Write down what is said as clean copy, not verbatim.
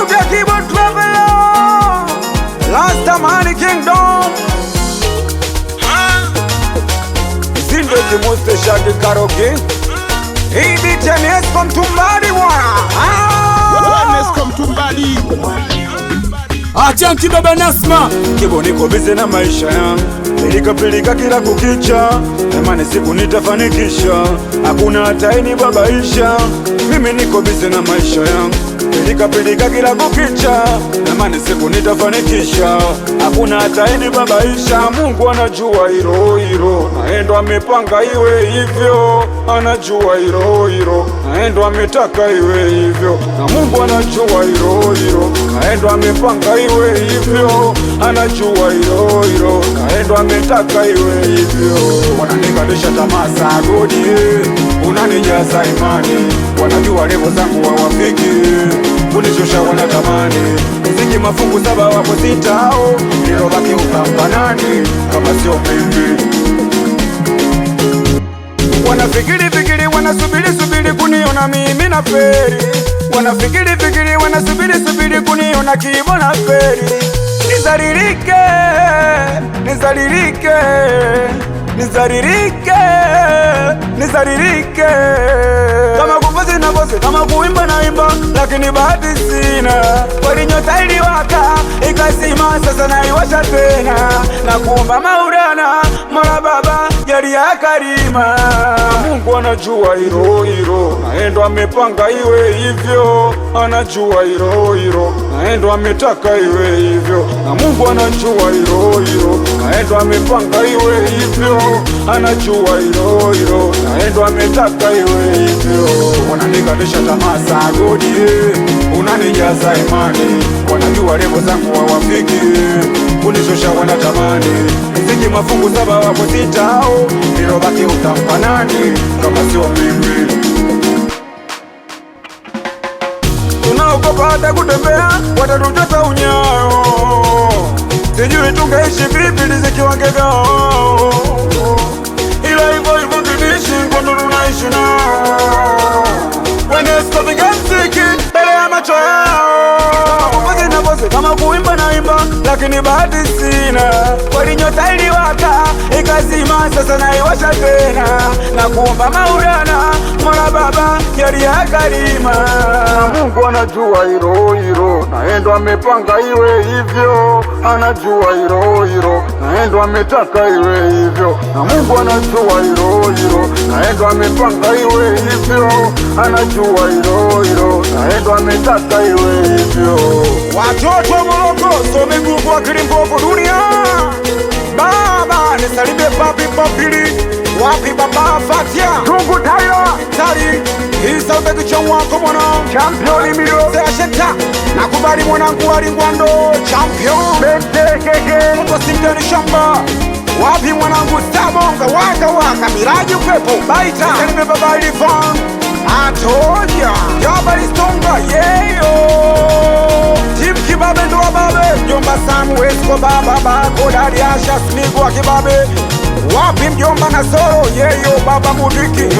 Out ya keyboard traveler, last Amani Kingdom. Zinde Kimuste Shagi Karaoke. Hii beat ya Nescom Tumbadi wana. Nescom Tumbadi. Achanki baba Nasma. Kibo niko busy na maisha yangu, pilika pilika kila kukicha, namani siku nitafanikisha, hakuna hata inibabaisha. Mimi niko busy na maisha yangu, pilika pilika kila kukicha, namani siku nitafanikisha, hakuna hata inibabaisha. Mungu anajua hilo hilo, naendo amepanga iwe hivyo, anajua hilo hilo, naendo ametaka iwe hivyo, na Mungu anajua hilo hilo, naendo amepanga iwe hivyo, anajua hilo hilo, naendo ametaka iwe hivyo. Wananikalisha tamaa za godi, unanijaza imani, wanajua levo zangu hawafiki, kunishusha wanatamani, muziki mafungu 7 wapo 6 hao, nilobaki ukampa nani kama sio mimi? Wanafikiri fikiri, wanasubiri subiri kuniona mimi na feri, wanafikiri fikiri, wanasubiri subiri kuniona Kibo na feri. Nizaririke, nizaririke, nizaririke, nizaririke, kama kufozi na fozi, kama kuimba na imba, lakini bahati sina. Kweli nyota iliwaka ikazima, sasa naiwasha tena, na kuomba Maulana Mola Baba jalia karima. Mungu anajua hilo hilo, naendo amepanga iwe hivyo, anajua hilo hilo, naendo ametaka iwe hivyo, na Mungu anajua hilo hilo, naendo amepanga iwe hivyo, anajua hilo hilo, naendo ametaka iwe hivyo. Wananikalisha tamaa za godi, unanijaza imani, wanajua levo zangu hawafiki, kunishusha wanatamani, muziki mafungu 7 wapo 6 hao, nilobaki utampa nani kama sio mimi? Tunaogopa hata kutembea, watatuchota unyayo, sijui tungeishi vipi riziki wangegao, ila hivyo hivyo tuliishi kwando tunaishi nao. Wenesco piga mziki mbele ya macho yao, kufozi na fozi, kama kuimba na imba, lakini bahati sina. Kweli nyota iliwaka ikazima, sasa naiwasha tena, na kuomba Maulana Mola Baba jalia karima. Mungu anajua hilo hilo, naendo amepanga iwe hivyo, anajua hilo hilo, naendo ametaka iwe hivyo, na Mungu anajua hilo hilo, naendo amepanga iwe hivyo, anajua hilo hilo, naendo ametaka iwe hivyo. Watoto wa Moroko so miguu kwa kilimbovu dunia. Baba nisalimie papi papili, wapi baba Fatia Tungu Tayo Tari, hisa ubeki chongu wako mwana championi milo Seasheta, nakubali mwanangu Waringwando champion Bete keke Mto Simdeni Shamba, wapi mwanangu Stabonga waka waka Miraji upepo Baita Senime baba Ilifan Atoja Yabari Stonga yeyo Team Kibabe ndo wababe, mjomba Samu Wesko baba bako Dadi Asha Snigu wa Kibabe, wapi mjomba Nasoro yeyo baba Mudiki